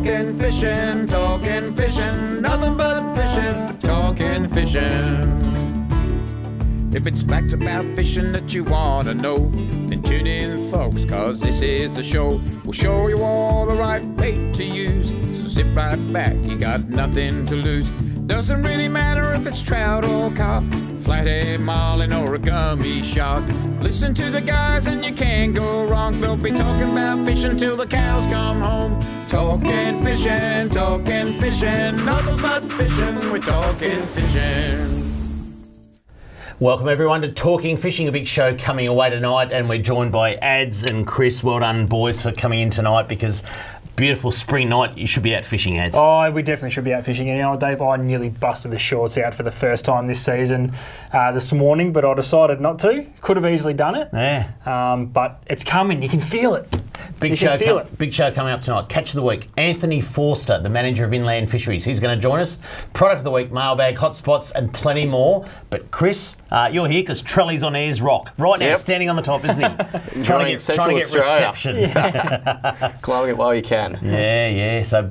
Talking fishing, nothing but fishing, talking fishing. If it's facts about fishing that you want to know, then tune in, folks, cause this is the show. We'll show you all the right bait to use, so sit right back, you got nothing to lose. Doesn't really matter if it's trout or carp, flathead, marlin or a gummy shark. Listen to the guys and you can't go wrong. They'll be talking about fishing till the cows come home. Talking fishing, nothing but fishing, we're talking fishing. Welcome everyone to Talking Fishing, a big show coming away tonight, and we're joined by Ads and Chris. Well done, boys, for coming in tonight, because beautiful spring night, you should be out fishing, Ads. Oh, we definitely should be out fishing. And, you know, Dave, I nearly busted the shorts out for the first time this season this morning, but I decided not to. Could have easily done it. Yeah. But it's coming. You can feel it. Big show coming up tonight. Catch of the week, Anthony Forster, the manager of Inland Fisheries. He's going to join us. Product of the week, mailbag, hotspots, and plenty more. But Chris, you're here because Trelly's on Ayers Rock right now, standing on the top, isn't he? trying to get reception. Yeah. Climbing it while you can. Yeah. So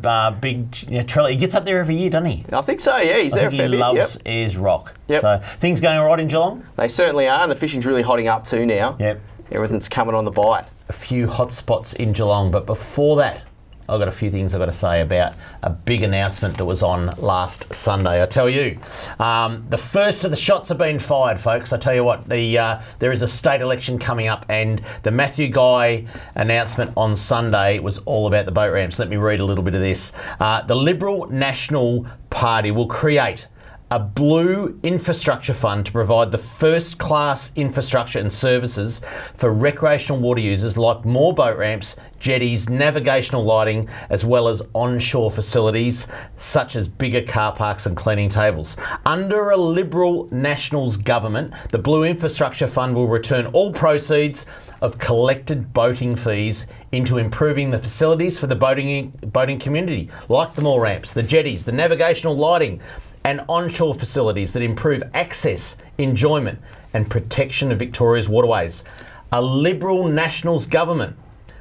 big Trelly. He gets up there every year, doesn't he? I think so. Yeah, he's there a fair bit. He loves Ayers Rock. Yep. So things going all right in Geelong? They certainly are, and the fishing's really hotting up too now. Yep. Everything's coming on the bite. A few hot spots in Geelong, but before that, I've got a few things I've got to say about a big announcement that was on last Sunday. I tell you, the first of the shots have been fired, folks. I tell you what, there is a state election coming up, and the Matthew Guy announcement on Sunday was all about the boat ramps. Let me read a little bit of this. The Liberal National Party will create a blue infrastructure fund to provide the first-class infrastructure and services for recreational water users, like more boat ramps, jetties, navigational lighting, as well as onshore facilities such as bigger car parks and cleaning tables. Under a Liberal Nationals government, the Blue Infrastructure Fund will return all proceeds of collected boating fees into improving the facilities for the boating community, like the more ramps, the jetties, the navigational lighting, and onshore facilities that improve access, enjoyment and protection of Victoria's waterways. A Liberal Nationals government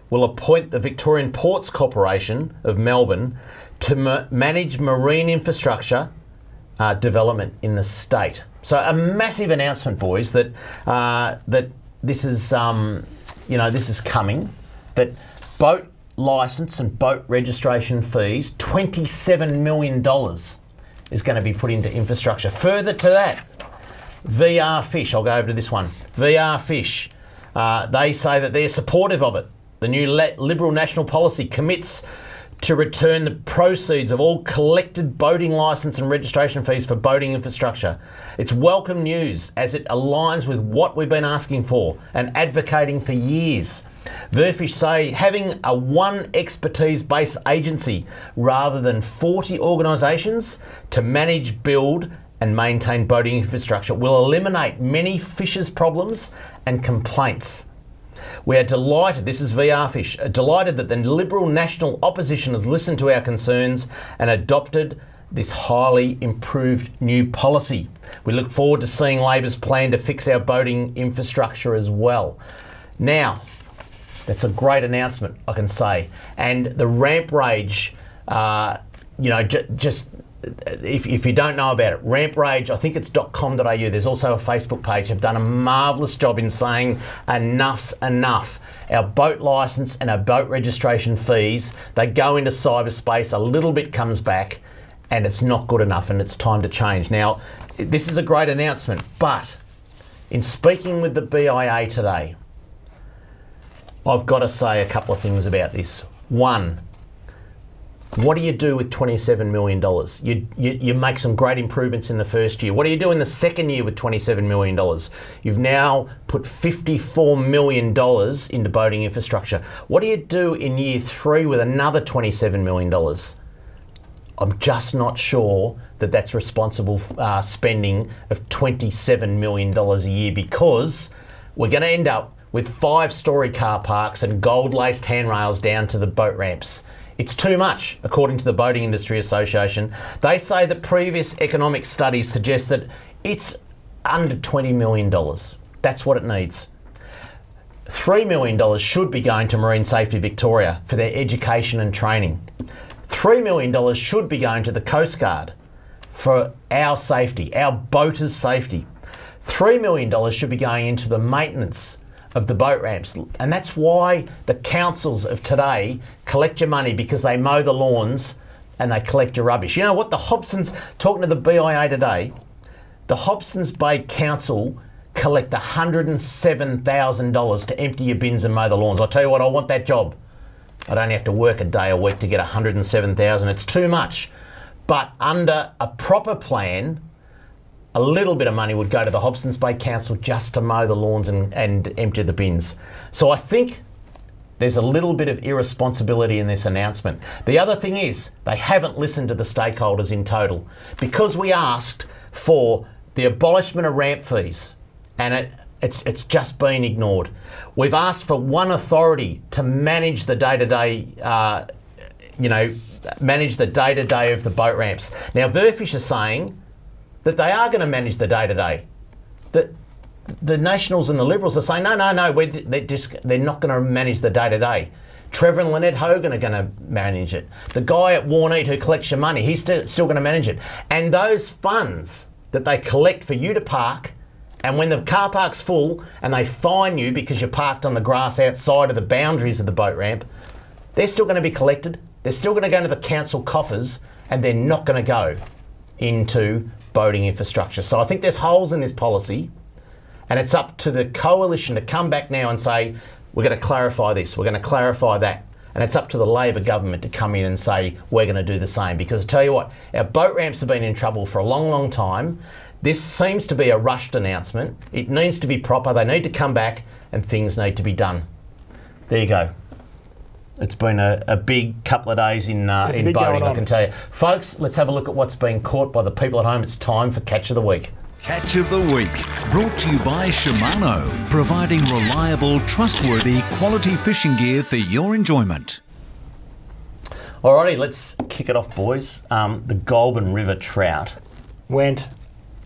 will appoint the Victorian Ports Corporation of Melbourne to manage marine infrastructure development in the state. So a massive announcement, boys, that that this is this is coming. That boat licence and boat registration fees, $27 million. Is going to be put into infrastructure. Further to that, VR Fish, I'll go over to this one. VR Fish, they say that they're supportive of it. The new Liberal National Policy commits to return the proceeds of all collected boating licence and registration fees for boating infrastructure. It's welcome news as it aligns with what we've been asking for and advocating for years. Verfish say having a one expertise-based agency rather than 40 organisations to manage, build and maintain boating infrastructure will eliminate many fishers' problems and complaints. We are delighted, this is VR Fish, delighted that the Liberal National Opposition has listened to our concerns and adopted this highly improved new policy. We look forward to seeing Labor's plan to fix our boating infrastructure as well. Now, that's a great announcement, I can say. And the ramp rage, if you don't know about it, Ramp Rage, I think it's .com.au, there's also a Facebook page, have done a marvellous job in saying enough's enough. Our boat licence and our boat registration fees, they go into cyberspace, a little bit comes back, and it's not good enough, and it's time to change. Now, this is a great announcement, but in speaking with the BIA today, I've got to say a couple of things about this. One, what do you do with $27 million? You make some great improvements in the first year. What do you do in the second year with $27 million? You've now put $54 million into boating infrastructure. What do you do in year 3 with another $27 million? I'm just not sure that that's responsible spending of $27 million a year, because we're going to end up with 5-storey car parks and gold-laced handrails down to the boat ramps. It's too much, according to the Boating Industry Association. They say that previous economic studies suggest that it's under $20 million. That's what it needs. $3 million should be going to Marine Safety Victoria for their education and training. $3 million should be going to the Coast Guard for our safety, our boaters' safety. $3 million should be going into the maintenance of the boat ramps. And that's why the councils of today collect your money, because they mow the lawns and they collect your rubbish. You know what? The Hobsons, talking to the BIA today, the Hobsons Bay Council collect $107,000 to empty your bins and mow the lawns. I tell you what, I want that job. I don't have to work a day a week to get $107,000. It's too much. But under a proper plan, a little bit of money would go to the Hobsons Bay Council just to mow the lawns and empty the bins. So I think there's a little bit of irresponsibility in this announcement. The other thing is, they haven't listened to the stakeholders in total. Because we asked for the abolishment of ramp fees, and it's just been ignored. We've asked for one authority to manage the day-to-day, manage the day-to-day of the boat ramps. Now, Verfish are saying that they are going to manage the day-to-day. The Nationals and the Liberals are saying, no, they're not going to manage the day-to-day. Trevor and Lynette Hogan are going to manage it. The guy at Warneat who collects your money, he's still going to manage it. And those funds that they collect for you to park, and when the car park's full and they fine you because you parked on the grass outside of the boundaries of the boat ramp, they're still going to be collected. They're still going to go into the council coffers, and they're not going to go into boating infrastructure. So I think there's holes in this policy, and it's up to the coalition to come back now and say, we're going to clarify this, we're going to clarify that. And it's up to the Labor government to come in and say, we're going to do the same. Because I tell you what, our boat ramps have been in trouble for a long, long time. This seems to be a rushed announcement. It needs to be proper. They need to come back and things need to be done. There you go. It's been a big couple of days in boating, I can tell you. Folks, let's have a look at what's been caught by the people at home. It's time for Catch of the Week. Catch of the Week, brought to you by Shimano, providing reliable, trustworthy, quality fishing gear for your enjoyment. Alrighty, let's kick it off, boys. The Goulburn River trout Went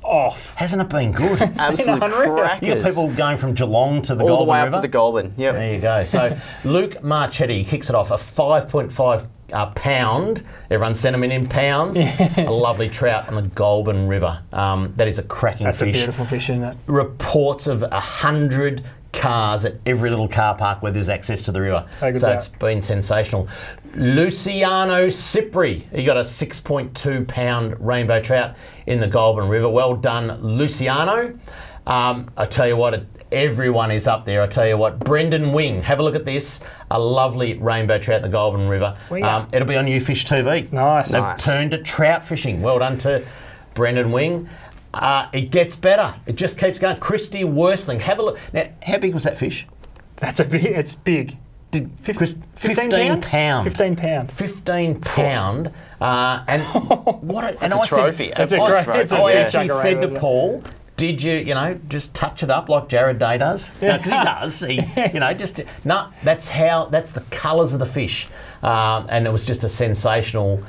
off. Hasn't it been good? Absolute crackers. You got people going from Geelong to the all Goulburn the way River. up to the Goulburn. Yep. There you go. So Luke Marchetti kicks it off, a 5.5 pound. Everyone sent them in pounds. A lovely trout on the Goulburn River. That is a cracking fish. That's a beautiful fish, isn't it? Reports of 100 cars at every little car park where there's access to the river. So it's been sensational. Luciano Cipri, he got a 6.2 pound rainbow trout in the Goulburn River. Well done, Luciano. I tell you what, everyone is up there. I tell you what, Brendan Wing, have a look at this. A lovely rainbow trout in the Goulburn River. It'll be on You Fish TV. Nice. They've turned to trout fishing. Well done to Brendan Wing. It gets better. It just keeps going. Christy Worsling, have a look. Now, how big was that fish? It's big. 15 pound. 15 pound. 15 pound. And what? And it's a trophy. I actually said to Paul, did you, just touch it up like Jared Day does? Because he does. That's the colours of the fish. And it was just a sensational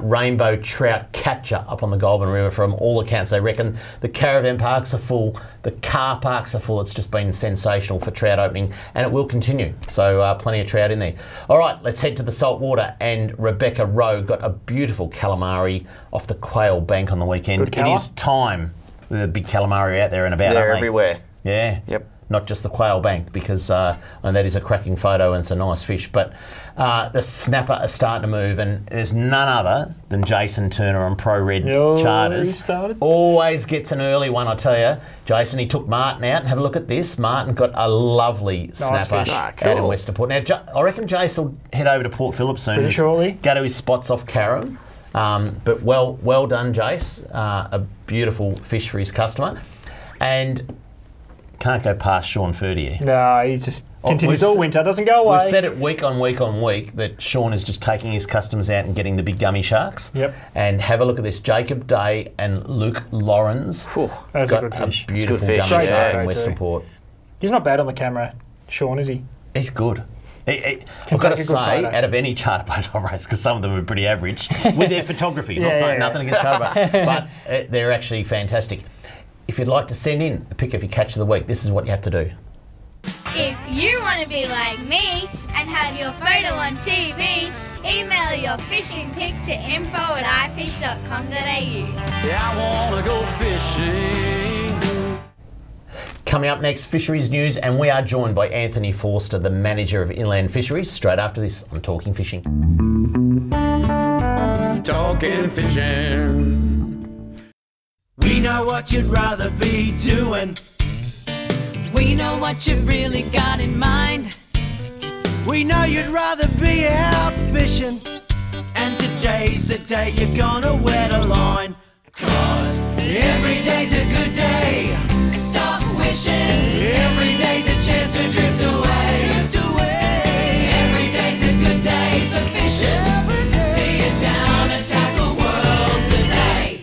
rainbow trout catcher up on the Goulburn River from all accounts. They reckon the caravan parks are full, the car parks are full. It's just been sensational for trout opening, and it will continue. So plenty of trout in there. All right, let's head to the saltwater, and Rebecca Rowe got a beautiful calamari off the Quail Bank on the weekend. It is time. With a big calamari out there and about. They're everywhere. Yeah. Yep. Not just the Quail Bank, because and that is a cracking photo and it's a nice fish, but the snapper are starting to move, and there's none other than Jason Turner on Pro Red Charters. Always gets an early one, I tell you. Jason, he took Martin out, and have a look at this. Martin got a lovely snapper out in Westerport. Now, I reckon Jason will head over to Port Phillip soon. Pretty shortly. Go to his spots off Carrum. But well done, Jace. A beautiful fish for his customer. And can't go past Sean Ferdier. No, he just continues all winter, doesn't go away. We've said it week on week that Sean is just taking his customers out and getting the big gummy sharks. Yep. And have a look at this. Jacob Day and Luke Lawrence. That's a good fish. A beautiful good fish. gummy shark in Westerport. He's not bad on the camera, Sean, is he? He's good. I've got to say, out of any charter boat I race, because some of them are pretty average, with their photography, not saying nothing against charter boat, but they're actually fantastic. If you'd like to send in a pic of your catch of the week, this is what you have to do. If you want to be like me and have your photo on TV, email email your fishing pic to info@ifish.com.au. Yeah, I wanna go fishing. Coming up next, fisheries news, and we are joined by Anthony Forster, the manager of Inland Fisheries. Straight after this, I'm Talking Fishing. Talking fishing. We know what you'd rather be doing. We know what you've really got in mind. We know you'd rather be out fishing. And today's the day you're gonna wear the line. 'Cause every day's a good day. Stop wishing. Every day's a chance to drift away. Drift away. Every day's a good day for fishing. See it down and tackle world today.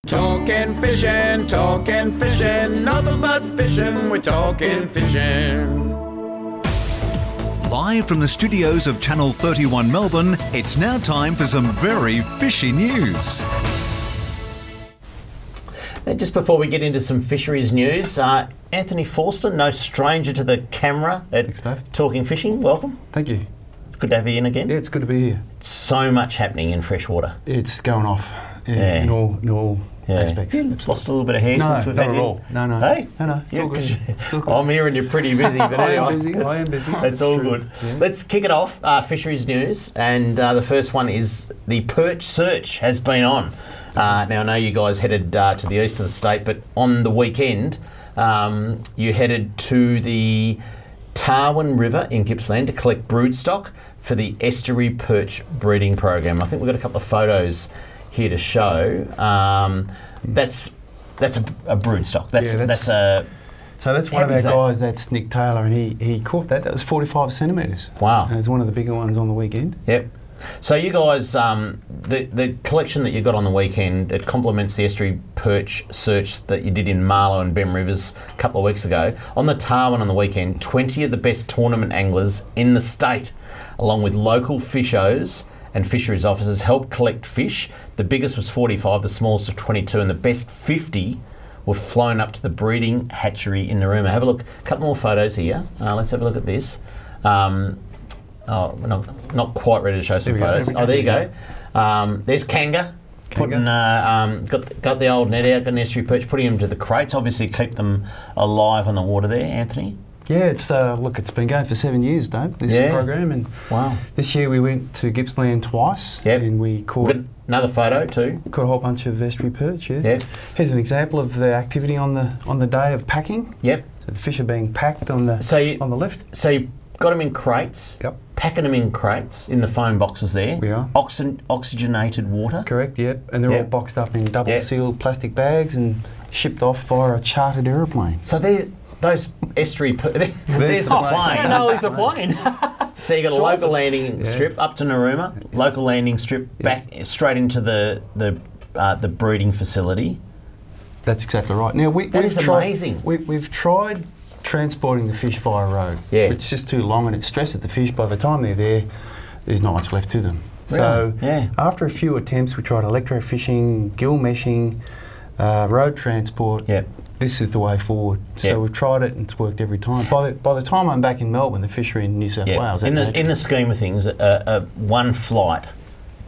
Talking fishing, nothing but fishing. We're talking fishing. Live from the studios of Channel 31 Melbourne, it's now time for some very fishy news. And just before we get into some fisheries news, Anthony Forster, no stranger to the camera at Thanks, Dave. Talking Fishing. Welcome. Thank you. It's good to have you in again. Yeah, it's good to be here. So much happening in freshwater. It's going off in all aspects. You lost a little bit of hair since we've not had at you. all. No. Hey? No. It's all good. It's all good. I'm hearing you're pretty busy, but I anyway. am busy. That's all true. good. Yeah. Let's kick it off, fisheries news, and the first one is the perch search has been on. Now, I know you guys headed to the east of the state, but on the weekend, you headed to the Tarwin River in Gippsland to collect broodstock for the Estuary Perch breeding program. I think we've got a couple of photos here to show. That's a broodstock. So that's one of How our big's that? guys. That's Nick Taylor, and he caught that. That was 45 centimetres. Wow. And it's one of the bigger ones on the weekend. Yep. So you guys, the collection that you got on the weekend, it complements the Estuary Perch search that you did in Marlow and Bem Rivers a couple of weeks ago. On the Tarwin on the weekend, 20 of the best tournament anglers in the state, along with local fishos and fisheries officers, helped collect fish. The biggest was 45, the smallest was 22, and the best 50 were flown up to the breeding hatchery in Narooma. Have a look. A couple more photos here. Let's have a look at this. We're not quite ready to show some photos. There you go. There's Kanga. Putting, got the old net out, got an estuary perch, putting them to the crates. Obviously, keep them alive on the water there, Anthony. Yeah, it's been going for 7 years, Dave. This program, and wow. This year we went to Gippsland twice. Yep. And we caught another photo too. Caught a whole bunch of estuary perch. Yeah. Yep. Here's an example of the activity on the day of packing. Yep. So the fish are being packed on the left. So you got them in crates. Yep. Packing them in crates in the foam boxes there. We are. Oxygenated water. Correct. Yep. And they're all boxed up in double sealed plastic bags and shipped off via a chartered aeroplane. So those estuary there's the plane. No, it's the plane. So you got a local landing strip up to Narooma, local landing strip back straight into the breeding facility. That's exactly right. Now That is amazing. We've tried transporting the fish via road. Yeah. It's just too long and it stresses the fish. By the time they're there, there's not much left to them. Really? So after a few attempts, we tried electrofishing, gill meshing, road transport. Yep. This is the way forward. So we've tried it and it's worked every time. By the time I'm back in Melbourne, the fish are in New South Wales. In the scheme of things, one flight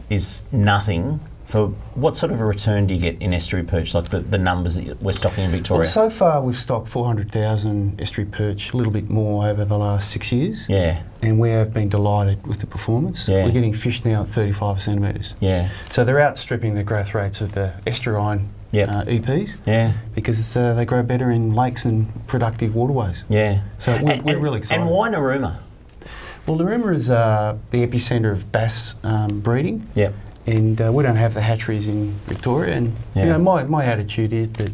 is nothing. For what sort of a return do you get in estuary perch, like the numbers that we're stocking in Victoria? Well, so far we've stocked 400,000 estuary perch, a little bit more over the last 6 years. Yeah. And we have been delighted with the performance. Yeah. We're getting fish now at 35 centimetres. Yeah. So they're outstripping the growth rates of the estuarine EPs. Yeah. Because they grow better in lakes and productive waterways. Yeah. So we're really excited. And why Narooma? Well, Narooma is the epicentre of bass breeding. Yep. And we don't have the hatcheries in Victoria. And you know, my attitude is that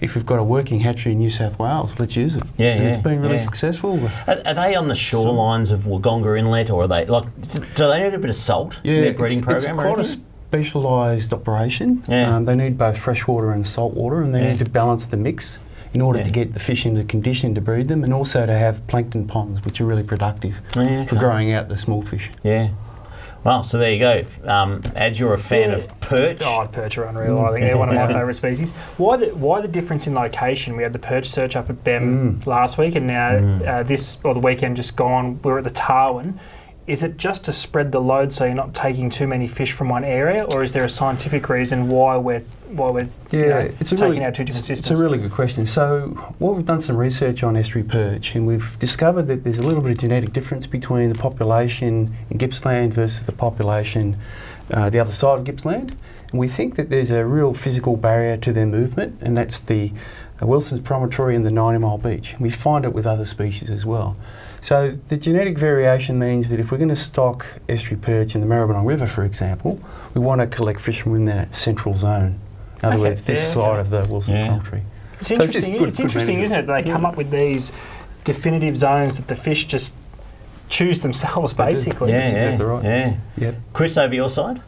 if we've got a working hatchery in New South Wales, let's use it. Yeah, and it's been really successful. Are they on the shorelines of Wagga Inlet, or are they do they need a bit of salt in their breeding program? It's quite a specialised operation. Yeah. They need both freshwater and saltwater, and they need to balance the mix in order to get the fish into condition to breed them, and also to have plankton ponds, which are really productive for growing out the small fish. Yeah. Well, so there you go. As you're a fan of perch. Oh, perch are unreal. I think they're one of my favourite species. Why the difference in location? We had the perch search up at Bem last week, and now the weekend just gone, we were at the Tarwin. is it just to spread the load so you're not taking too many fish from one area, or is there a scientific reason why we're taking out two different systems? It's a really good question. So what we've done some research on estuary perch, and we've discovered that there's a little bit of genetic difference between the population in Gippsland versus the population the other side of Gippsland. And we think that there's a real physical barrier to their movement, and that's the Wilson's Promontory and the 90 Mile Beach. We find it with other species as well. So the genetic variation means that if we're going to stock estuary perch in the Maribyrnong River, for example, we want to collect fish from that central zone. In other words, this side of the Wilson's Promontory. It's interesting, isn't it? They come up with these definitive zones that the fish just choose themselves, basically. Yeah, That's exactly right. Yeah. Yep. Chris, over your side?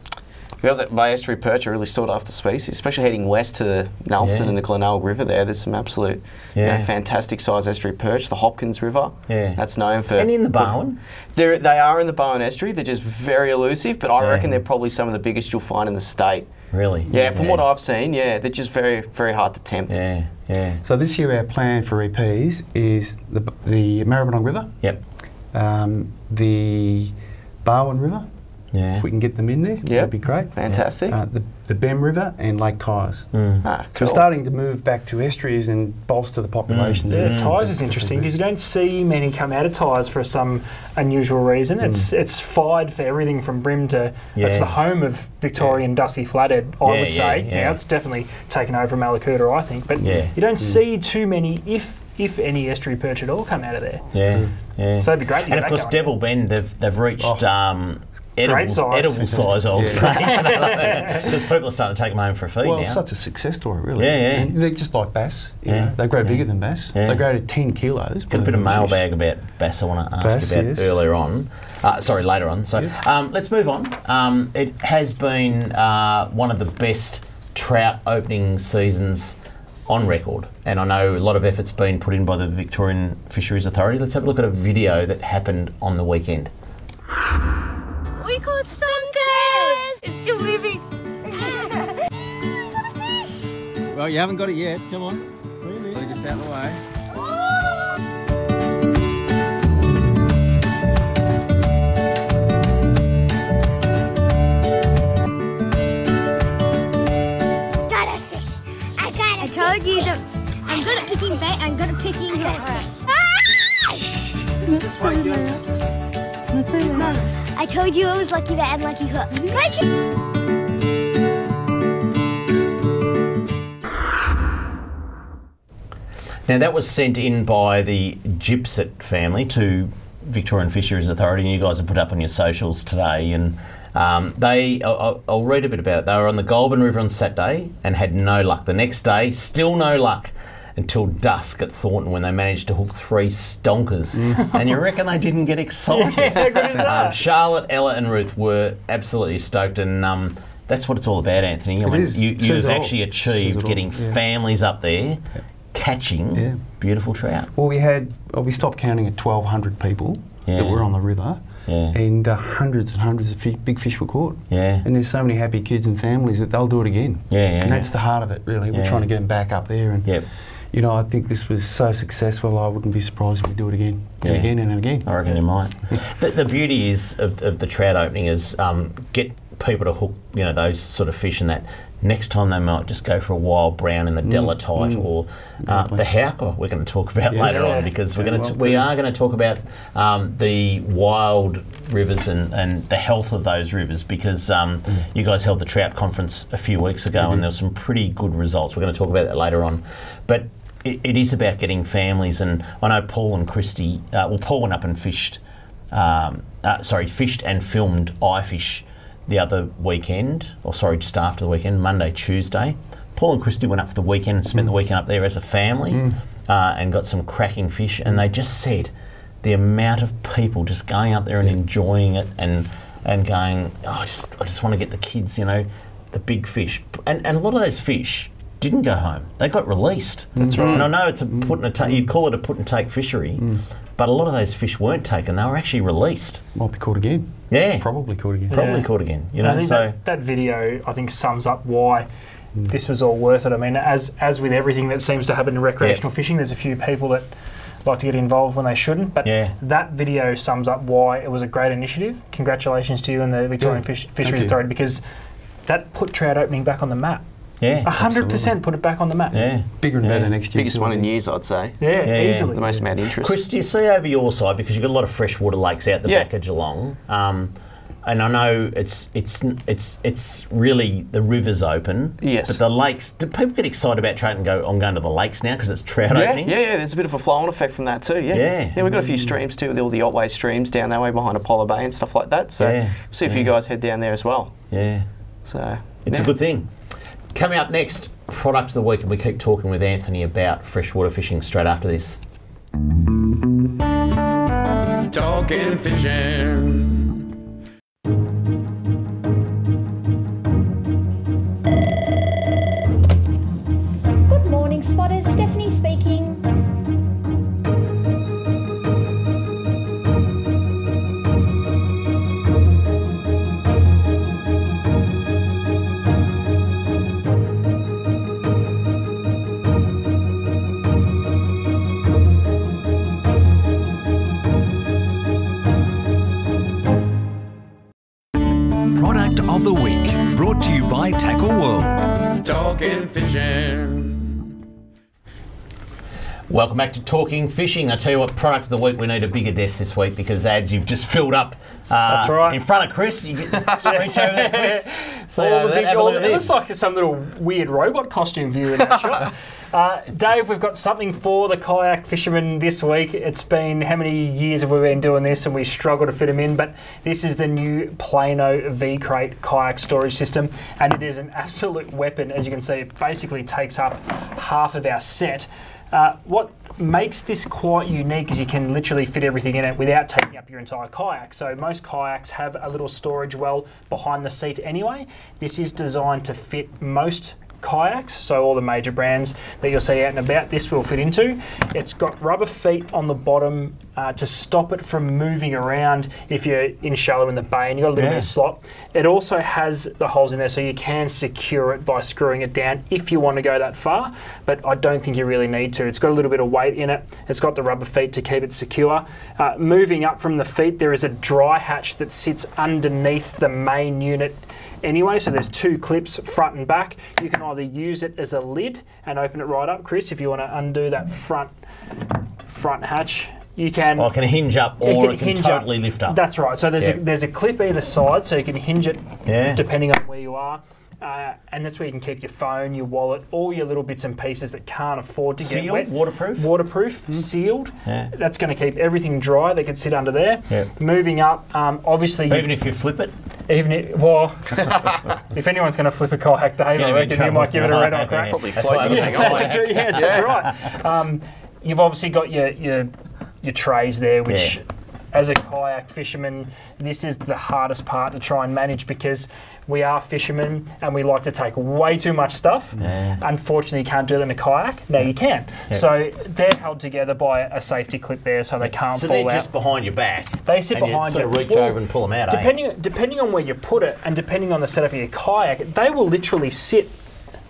My estuary perch are really sought after species, especially heading west to Nelson and the Glenelg River there. There's some absolute fantastic size estuary perch. The Hopkins River, that's known for... And in the Bowen? They are in the Bowen estuary. They're just very elusive, but I reckon they're probably some of the biggest you'll find in the state. Really? Yeah, from what I've seen, they're just very, very hard to tempt. Yeah. So this year our plan for EPs is the Maribyrnong River, the Barwon River. If we can get them in there, that'd be great. Fantastic. The Bem River and Lake Tyers. So we're starting to move back to estuaries and bolster the populations. Tyers is interesting because you don't see many come out of Tyers for some unusual reason. It's fied for everything from bream to... It's the home of Victorian dusky flathead, I would say. Now it's definitely taken over from Malakuta, I think. But you don't see too many, if any, estuary perch at all come out of there. So it'd be great to get And of course, Devil Bend, they've reached... edible size, I'll say. Because people are starting to take them home for a feed now. Well, it's such a success story, really. And they're just like bass. You know, they grow bigger than bass. They grow to 10 kilos. Got a bit of mailbag about bass I want to ask you about later on. So let's move on. It has been one of the best trout opening seasons on record, and I know a lot of effort's been put in by the Victorian Fisheries Authority. Let's have a look at a video that happened on the weekend. We caught stonkers! It's still moving. Got a fish! Well, you haven't got it yet. Come on. Really? Just out of the way. Got a fish. I told you that I'm good at picking bait. I'm good at picking I told you it was lucky bait and lucky hook. Now that was sent in by the Gypsett family to Victorian Fisheries Authority, and you guys have put up on your socials today. And I'll read a bit about it. They were on the Goulburn River on Saturday and had no luck. The next day, still no luck until dusk at Thornton when they managed to hook 3 stonkers. And you reckon they didn't get excited? How good is that? Charlotte, Ella and Ruth were absolutely stoked, and that's what it's all about, Anthony. I mean, you've actually achieved getting families up there catching beautiful trout. Well, we stopped counting at 1,200 people that were on the river. And hundreds and hundreds of big fish were caught. And there's so many happy kids and families that they'll do it again. And that's the heart of it, really. We're trying to get them back up there. And you know, I think this was so successful, I wouldn't be surprised if we do it again and again and again. I reckon you might. The beauty is of the trout opening is get people to hook, you know, those sort of fish, and that next time they might just go for a wild brown in the delatite or the hauker we're going to talk about later on, because we are going to talk about the wild rivers and the health of those rivers, because you guys held the trout conference a few weeks ago and there were some pretty good results. We're going to talk about that later on. But it is about getting families, and I know Paul and Christy, Paul went up and fished and filmed iFish the other weekend, just after the weekend, Monday, Tuesday. Paul and Christy went up for the weekend and spent the weekend up there as a family and got some cracking fish, and they just said the amount of people just going up there and enjoying it and going, I just want to get the kids, you know, the big fish. And a lot of those fish didn't go home. They got released. That's right. And I know it's a put and take, you'd call it a put and take fishery, but a lot of those fish weren't taken. They were actually released. Might be caught again. Yeah. Probably caught again. Probably caught again. You know, I think that video, I think, sums up why this was all worth it. I mean, as with everything that seems to happen in recreational fishing, there's a few people that like to get involved when they shouldn't. But that video sums up why it was a great initiative. Congratulations to you and the Victorian Fisheries Authority, because that put trout opening back on the map. Yeah, 100% put it back on the map. Yeah, bigger and better next year. Biggest one in years, I'd say. Yeah, easily. The most amount of interest. Chris, do you see over your side, because you've got a lot of freshwater lakes out the back of Geelong, and I know it's really the river's open. Yes. But the lakes, do people get excited about trout and go, I'm going to the lakes now because it's trout opening? Yeah, there's a bit of a flow-on effect from that too. Yeah, we've got a few streams too, with all the Otway streams down that way behind Apollo Bay and stuff like that. So see if you guys head down there as well. Yeah. So it's a good thing. Coming up next, product of the week, and we keep talking with Anthony about freshwater fishing straight after this. Talking fishing. Good morning, spotters. Stephanie speaking. Product of the week, brought to you by Tackle World. Talking fishing. Welcome back to Talking Fishing. I tell you what, product of the week, we need a bigger desk this week because ads you've just filled up That's right. in front of Chris. You get reach over there, Chris. It looks like some little weird robot costume view in that shot. Dave, we've got something for the kayak fishermen this week. It's been, how many years have we been doing this and we struggle to fit them in, but this is the new Plano V-Crate kayak storage system, and it is an absolute weapon. As you can see, it basically takes up half of our set. What makes this quite unique is you can literally fit everything in it without taking up your entire kayak. So most kayaks have a little storage well behind the seat anyway. This is designed to fit most kayaks, so all the major brands that you'll see out and about, this will fit into. It's got rubber feet on the bottom to stop it from moving around if you're in shallow in the bay and you've got a little bit of slop. It also has the holes in there so you can secure it by screwing it down if you want to go that far, but I don't think you really need to. It's got a little bit of weight in it. It's got the rubber feet to keep it secure. Moving up from the feet, there is a dry hatch that sits underneath the main unit anyway, so there's two clips, front and back. You can either use it as a lid and open it right up, Chris, if you want to undo that front hatch. You can. Or it can hinge up, or it can totally lift up. That's right. So there's a clip either side, so you can hinge it depending on where you are. And that's where you can keep your phone, your wallet, all your little bits and pieces that can't afford to get wet. Waterproof? Waterproof, sealed. That's going to keep everything dry. They can sit under there. Moving up, obviously... Even if you flip it? Even if, well, if anyone's going to flip a kayak, Dave, I reckon you might give it a red-hot crack. Probably float the that's right. You've obviously got your trays there, which... As a kayak fisherman, this is the hardest part to try and manage because we are fishermen and we like to take way too much stuff. Unfortunately, you can't do that in a kayak. Now you can. So they're held together by a safety clip there so they can't fall out. So they're just behind your back? They sit behind you. Sort of reach over and pull them out, depending on where you put it and depending on the setup of your kayak, they will literally sit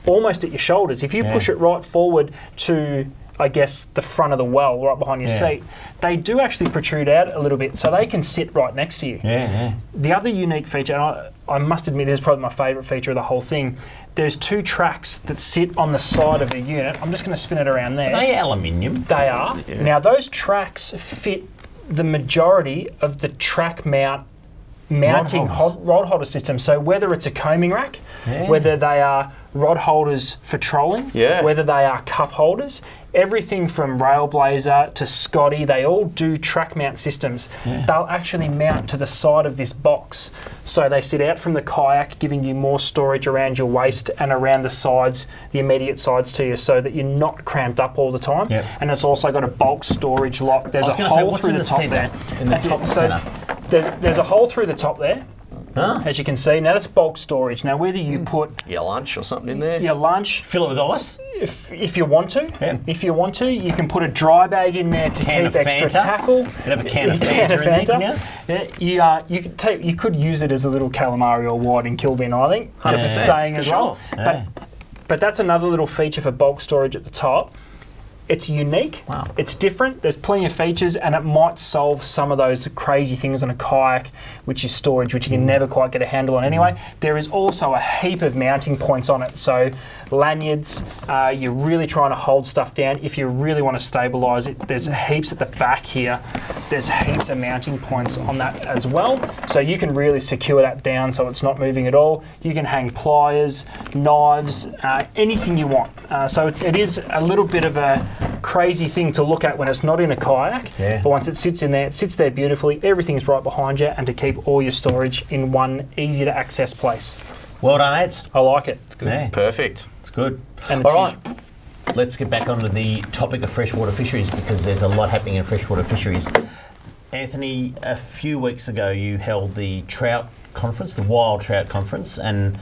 almost at your shoulders. If you push it right forward to... I guess the front of the well right behind your seat, they do actually protrude out a little bit so they can sit right next to you. The other unique feature, and I must admit this is probably my favourite feature of the whole thing, there's two tracks that sit on the side of the unit. I'm just going to spin it around there. Are they aluminium? They are. Now those tracks fit the majority of the track mounting rod holder system. So whether it's a combing rack, whether they are rod holders for trolling, whether they are cup holders, everything from Railblazer to Scotty, they all do track mount systems. They'll actually mount to the side of this box. So they sit out from the kayak, giving you more storage around your waist and around the sides, the immediate sides to you, so that you're not cramped up all the time. And it's also got a bulk storage lock. There's a hole through the top there. In the top center? There's a hole through the top there. As you can see, now that's bulk storage. Now whether you put your lunch or something in there, your lunch, fill it with ice. If you want to, you can put a dry bag in there to keep extra tackle. You can have a can of Fanta in there. You could use it as a little calamari or whiting kill bin, I think. Just saying as well. But that's another little feature for bulk storage at the top. It's unique. Wow. It's different. There's plenty of features, and it might solve some of those crazy things on a kayak, which is storage, which you can never quite get a handle on anyway. There is also a heap of mounting points on it. So lanyards, you're really trying to hold stuff down. If you really want to stabilise it, there's heaps at the back here. There's heaps of mounting points on that as well. So you can really secure that down so it's not moving at all. You can hang pliers, knives, anything you want. So it is a little bit of a crazy thing to look at when it's not in a kayak, but once it sits in there, it sits there beautifully, everything's right behind you, and to keep all your storage in one easy to access place. Well done, Ads. I like it. It's good. Yeah. Perfect. It's good. And it's all right, let's get back onto the topic of freshwater fisheries, because there's a lot happening in freshwater fisheries. Anthony, a few weeks ago you held the Trout conference, the Wild Trout conference, and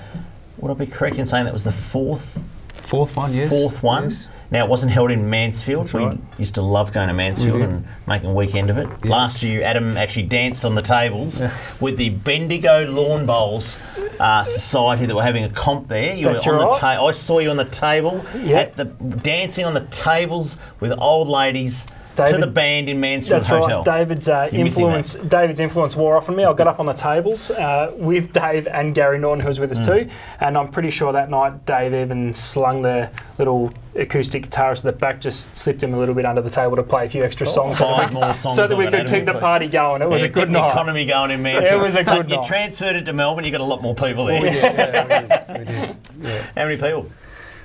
would I be correct in saying that was the fourth one, yes. Fourth one. Yes. Now, it wasn't held in Mansfield. That's We right. used to love going to Mansfield and making a weekend of it. Yeah. Last year, Adam actually danced on the tables with the Bendigo Lawn Bowls Society that were having a comp there. You That's were on right. the I saw you on the table, at the dancing on the tables with old ladies to the band in Mansfield That's Hotel. right. David's influence wore off on me. I got up on the tables with Dave and Gary Norton, who was with us too, and I'm pretty sure that night Dave even slung the little acoustic guitarist at the back, just slipped him a little bit under the table to play a few extra songs, more songs so that we could keep the party going. It was a good keep night. the economy going in Mansfield. It was a good You night. transferred it to Melbourne, you got a lot more people there. We did. How many people?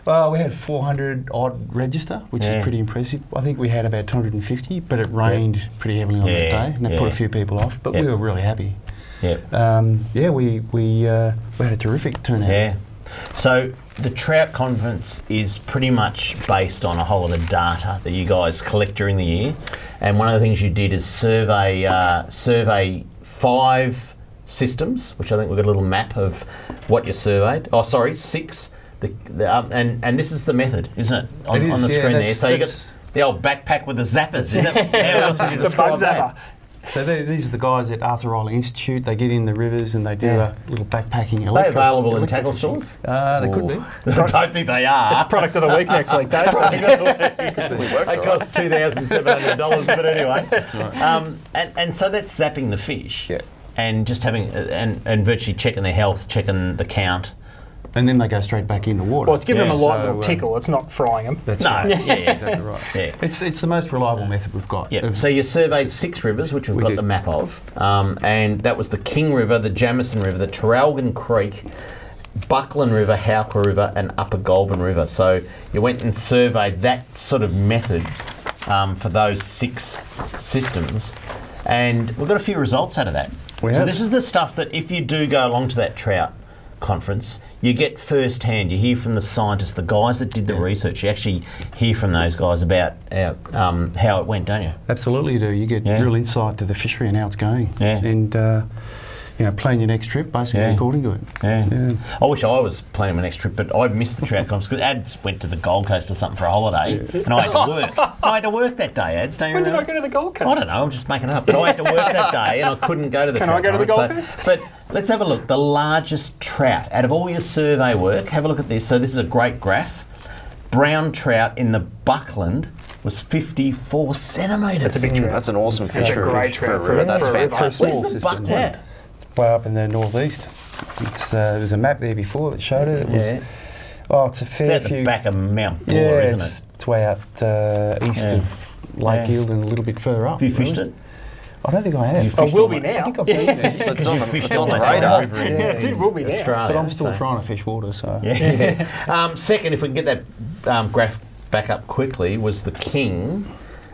Well, we had 400 odd register, which is pretty impressive. I think we had about 250, but it rained pretty heavily on that day, and that put a few people off. But we were really happy. We had a terrific turnout. Yeah. So the Trout Conference is pretty much based on a whole lot of data that you guys collect during the year, and one of the things you did is survey 5 systems, which I think we've got a little map of what you surveyed. Oh, sorry, 6. And this is the method, isn't it? On the screen there. So you got the old backpack with the zappers. Is that, how else would you describe that? So these are the guys at Arthur Riley Institute. They get in the rivers and they do a little backpacking. Are they available in tackle stores? They could be. I don't think they are. It's product of the week next week, Dave. It costs $2,700, but anyway. That's right. And so that's zapping the fish. Yeah. And just having and virtually checking their health, checking the count. And then they go straight back in the water. Well, it's giving them a light little tickle. It's not frying them. That's right. Exactly right. Yeah. It's the most reliable method we've got. Yeah. So you surveyed 6 rivers, which we've got the map of, and that was the King River, the Jamison River, the Traralgon Creek, Buckland River, Howker River, and Upper Goulburn River. So you went and surveyed that sort of method for those 6 systems, and we've got a few results out of that. So this is the stuff that if you do go along to that Trout conference, you get first hand. You hear from the scientists, the guys that did the research. You actually hear from those guys about how it went, don't you? Absolutely, you do. You get real insight to the fishery and how it's going. And plan your next trip basically according to it. I wish I was planning my next trip, but I missed the Trout conference because Ads went to the Gold Coast or something for a holiday, and I had to work. I had to work that day, Ads. Don't you When remember? did I go to the Gold Coast? I don't know. I'm just making it up. But I had to work that day, and I couldn't go to the Trout Can I go to the Gold conference. Coast? But let's have a look. The largest trout out of all your survey work. Have a look at this. So this is a great graph. Brown trout in the Buckland was 54 centimetres. That's a big trout. That's an awesome fish That's a for great for a trout. river. That's For a fantastic. small Where's the system, Buckland? It's way up in the northeast. There was a map there before that showed it. It was, it's a fair It's at few. the back of Mount Buller, isn't it? It's way out east of Lake Eld and a little bit further up. Have you fished it? I don't think I have. I will be now. I think I've been there. So it's on the Australia. radar. It will be now. But I'm still trying to fish water, so. Second, if we can get that graph back up quickly, was the King.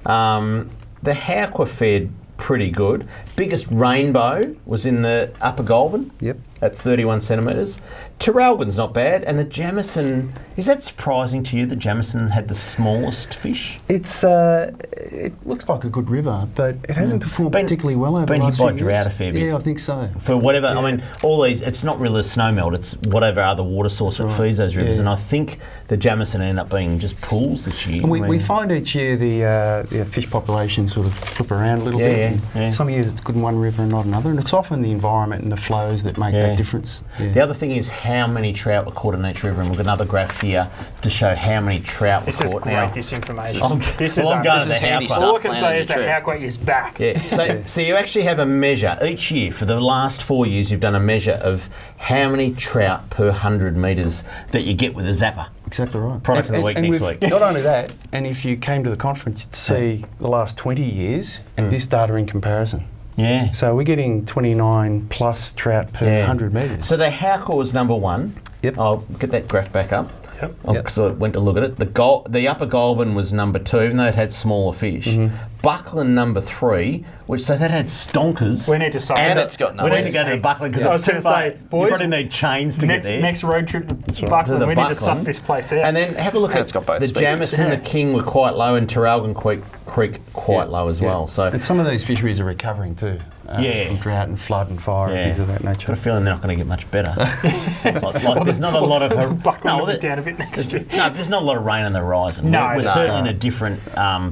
The Howker fared pretty good. Biggest rainbow was in the Upper Goulburn. Yep. At 31 centimetres. Traralgon's not bad, and the Jamison, is that surprising to you that Jamison had the smallest fish? It's it looks like a good river, but it hasn't performed particularly well over the last hit by few drought years. a fair bit. Yeah, I think so. For whatever, I mean, all these, it's not really a snowmelt, it's whatever other water source that feeds those rivers, and I think the Jamison end up being just pools this year. And we find each year the fish population sort of flip around a little bit. Yeah. Some years it's good in one river and not another, and it's often the environment and the flows that make that difference. The other thing is how many trout were caught in each river, and we've got another graph here to show how many trout were This is caught. great, Now, this information. this is handy stuff. All I can say is that Howquay is back. Yeah. So you actually have a measure each year for the last 4 years. You've done a measure of how many trout per 100 metres that you get with a zapper. Exactly right. Product of the week next week. Not only that, and if you came to the conference, you'd see the last 20 years and this data in comparison. Yeah. So we're getting 29 plus trout per 100 metres. So the Howquay was number one. Yep. I'll get that graph back up. Yep. Because I went to look at it. The Upper Goulburn was number 2, even though it had smaller fish. Buckland number 3, so that had stonkers. We need to suss and it. It's got we need to go to the Buckland because I was going to say, boys, you probably need chains to get there. Next road trip to Buckland, we need to suss this place out. And then have a look at it's got both the species. Jamison and the King were quite low, and Traralgon Creek quite low as well. So and some of these fisheries are recovering too. From drought and flood and fire and things of that nature. I've got a feeling they're not going to get much better. like there's not a lot of down a bit next year. No, there's not a lot of rain on the horizon. We're certainly in a different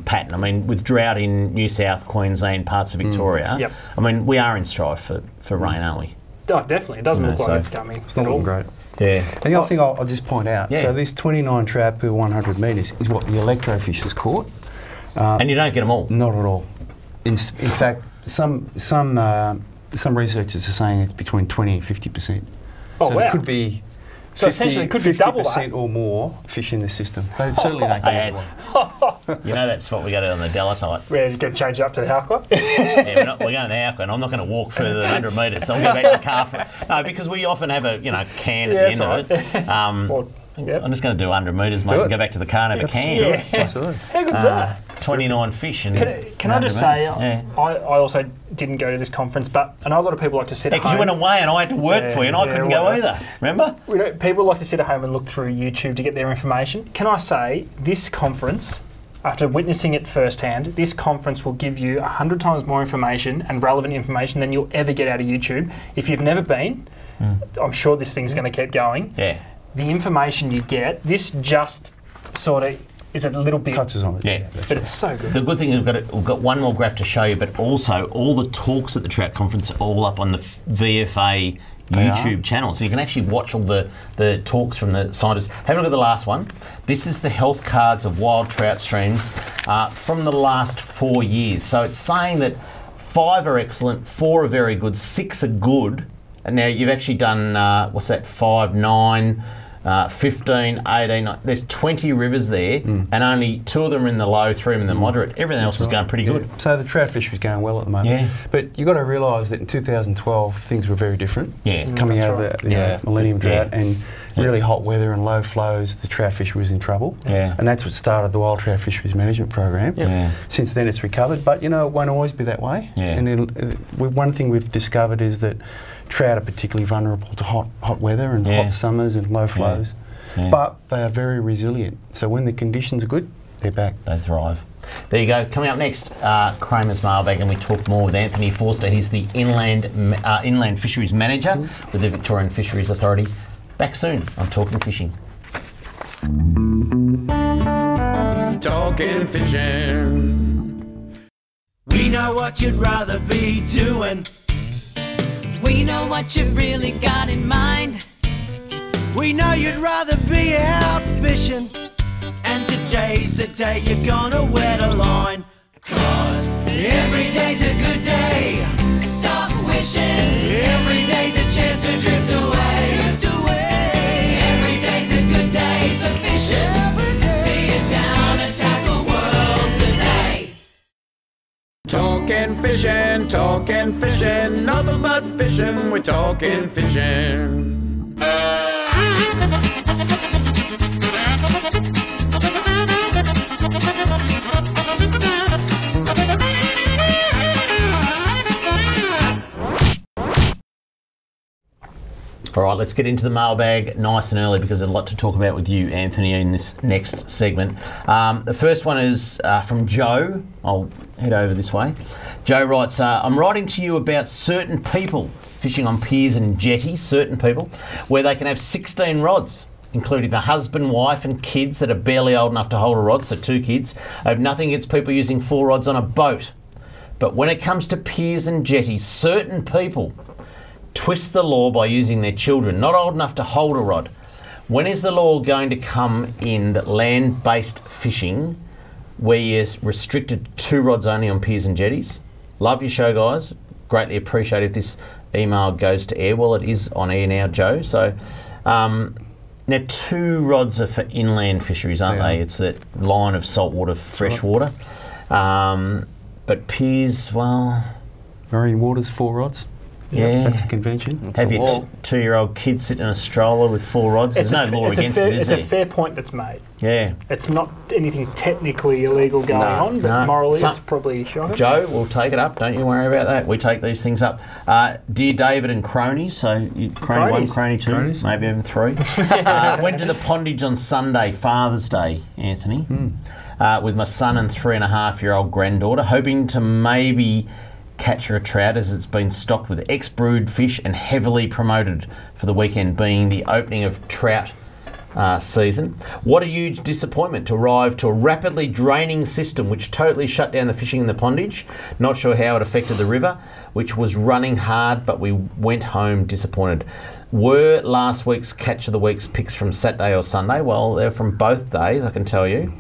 pattern. I mean, with drought in New South, Queensland, parts of Victoria, I mean, we are in strife for rain, aren't we? Oh, definitely. It doesn't look like it's coming. It's not looking great. Yeah. And the other thing I'll just point out, so this 29 trout per 100 metres is what the electrofish has caught. And you don't get them all? Not at all. In fact, some researchers are saying it's between 20 and 50%. Oh, so wow. It could be so essentially it could be double that. 50% or more fish in the system. They certainly don't get it. You know that's what we got to do on the Delatite. We're going to change it up to the Howquay? We're going to the Howquay, and I'm not going to walk further than 100 metres, so I'll go back to the car. No, because we often have a can at the end of it. I'm just going to do 100 metres, mate, and go back to the car and have a can. Absolutely. How good's that? 29 fish. And can I just say, I also didn't go to this conference, but I know a lot of people like to sit at home. Because you went away and I had to work for you and I couldn't go either. Remember? People like to sit at home and look through YouTube to get their information. Can I say, this conference, after witnessing it firsthand, this conference will give you 100 times more information and relevant information than you'll ever get out of YouTube. If you've never been, I'm sure this thing's going to keep going. Yeah. The information you get, this just sort of is a little bit... Touches on it. Yeah. But it's so good. The good thing is we've got one more graph to show you, but also all the talks at the Trout Conference are all up on the VFA YouTube channel. So you can actually watch all the talks from the scientists. Have a look at the last one. This is the health cards of wild trout streams from the last 4 years. So it's saying that 5 are excellent, 4 are very good, 6 are good. And now you've actually done, 5, 9... 15, 18, there's 20 rivers there, and only 2 of them are in the low, 3 of them in the moderate. Everything else is going pretty good. So the trout fishery is going well at the moment. Yeah. But you've got to realise that in 2012 things were very different. Yeah. Coming out of the millennium drought and really hot weather and low flows, the trout fishery was in trouble. Yeah. And that's what started the Wild Trout Fisheries Management Program. Yeah. Since then it's recovered, but it won't always be that way. Yeah. And one thing we've discovered is that trout are particularly vulnerable to hot weather and hot summers and low flows, but they are very resilient. So when the conditions are good, they're back. They thrive. There you go. Coming up next, Kramer's Mailbag, and we talk more with Anthony Forster. He's the Inland Fisheries Manager with the Victorian Fisheries Authority. Back soon on Talking Fishing. Talking Fishing. We know what you'd rather be doing. We know what you've really got in mind. We know you'd rather be out fishing. And today's the day you're gonna wet a line. 'Cause every day's a good day. Stop wishing. Every day's a chance to drift away. Drift away. Every day's a good day for fishing. See it down and tackle world today. Talking fishing, nothing but fishing. We're talking fishing. All right, let's get into the mailbag nice and early because there's a lot to talk about with you, Anthony, in this next segment. The first one is from Joe. I'll head over this way. Joe writes, I'm writing to you about certain people fishing on piers and jetties, certain people, where they can have 16 rods, including the husband, wife and kids that are barely old enough to hold a rod, so 2 kids. I have nothing against people using 4 rods on a boat. But when it comes to piers and jetties, certain people twist the law by using their children, not old enough to hold a rod. When is the law going to come in that land-based fishing, where you're restricted to 2 rods only on piers and jetties? Love your show, guys. Greatly appreciate if this email goes to air. Well, it is on air now, Joe. So now 2 rods are for inland fisheries, aren't they? It's that line of saltwater, freshwater. But piers, well... Marine waters, 4 rods. Yeah. That's the convention. Have your 2-year-old kid sit in a stroller with 4 rods? There's no law against it, is there? It's a fair point that's made. Yeah. It's not anything technically illegal going on, but morally it's probably shocking. Joe, we'll take it up. Don't you worry about that. We take these things up. Dear David and cronies, so crony 1, crony 2, maybe even 3. Went to the pondage on Sunday, Father's Day, Anthony, with my son and 3.5-year-old granddaughter, hoping to maybe catch a trout, as it's been stocked with ex-brewed fish and heavily promoted for the weekend being the opening of trout season. What a huge disappointment to arrive to a rapidly draining system which totally shut down the fishing in the pondage. Not sure how it affected the river, which was running hard, but we went home disappointed. Were last week's Catch of the Week's picks from Saturday or Sunday? Well, they're from both days, I can tell you.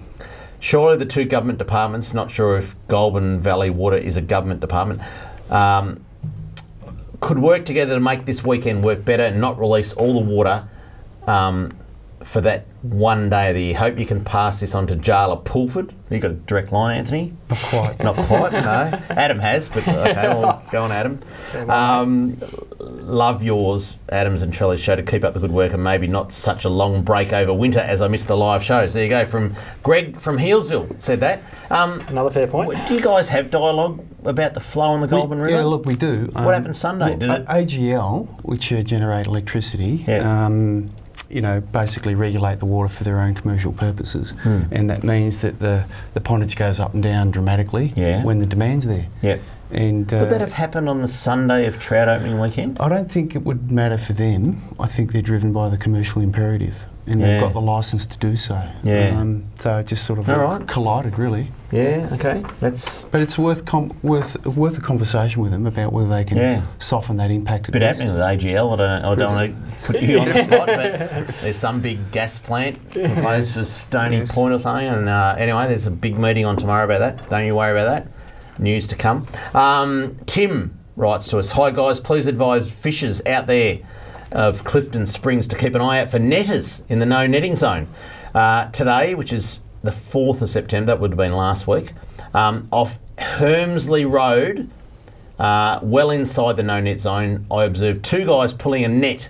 Surely the 2 government departments, not sure if Goulburn Valley Water is a government department, could work together to make this weekend work better and not release all the water for that one day of the year. Hope you can pass this on to Jarla Pulford. You got a direct line, Anthony? Not quite. Not quite, no. Adam has, but okay, well, go on, Adam. Love yours, Adams and Trelly's show, to keep up the good work and maybe not such a long break over winter as I missed the live shows. There you go, from Greg from Healesville said that. Another fair point. Do you guys have dialogue about the flow on the Goulburn River? Yeah, look, we do. What happened Sunday? Well, AGL, which generate electricity, you know, basically regulate the water for their own commercial purposes, and that means that the pondage goes up and down dramatically when the demand's there. Yeah. And would that have happened on the Sunday of trout opening weekend? I don't think it would matter for them. I think they're driven by the commercial imperative, and they've got the licence to do so. Yeah. So it just sort of collided, really. Yeah. Okay. That's. But it's worth a conversation with them about whether they can soften that impact. Bit happening with AGL. I don't want to put you on the spot, but there's some big gas plant proposed to Stony Point or something. And anyway, there's a big meeting on tomorrow about that. Don't you worry about that. News to come. Tim writes to us, "Hi guys, please advise fishers out there of Clifton Springs to keep an eye out for netters in the no netting zone. Today, which is the 4th of September, that would have been last week, off Hermsley Road, well inside the no net zone, I observed 2 guys pulling a net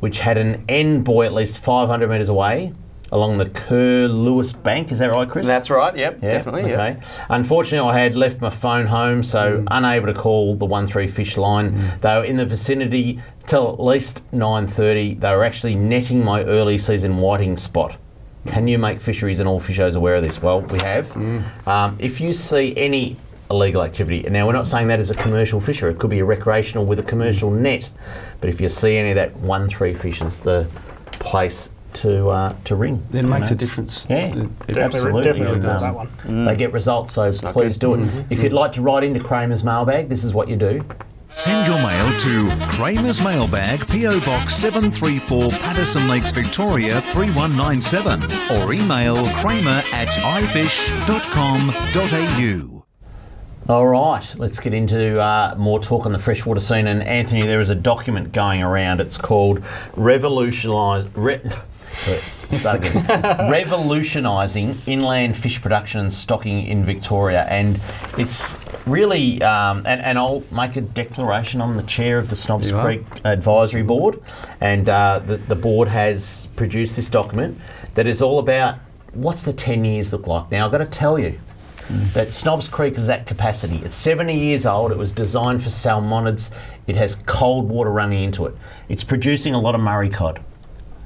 which had an end buoy at least 500 metres away along the Kerr Lewis bank." Is that right, Chris? That's right, yep, definitely. Okay. Yep. Unfortunately, I had left my phone home, so unable to call the 13 Fish line. They were in the vicinity till at least 9:30. They were actually netting my early season whiting spot. Can you make fisheries and all fishos aware of this? Well, we have. If you see any illegal activity, now we're not saying that as a commercial fisher, it could be a recreational with a commercial net, but if you see any of that 13 fish is the place to ring. It makes a difference. Yeah, absolutely. Definitely that one. They get results, so please do it. If you'd like to write into Kramer's Mailbag, this is what you do. Send your mail to Kramer's Mailbag, PO Box 734, Patterson Lakes, Victoria 3197, or email kramer@ifish.com.au. All right, let's get into more talk on the freshwater scene. And Anthony, there is a document going around. It's called Revolutionising Inland Fish Production and Stocking in Victoria. And it's really, and I'll make a declaration. I'm the chair of the Snobs Creek Advisory Board, and the board has produced this document that is all about what's the 10 years look like. Now, I've got to tell you, that Snobs Creek is at capacity. It's 70 years old. It was designed for salmonids. It has cold water running into it. It's producing a lot of Murray cod.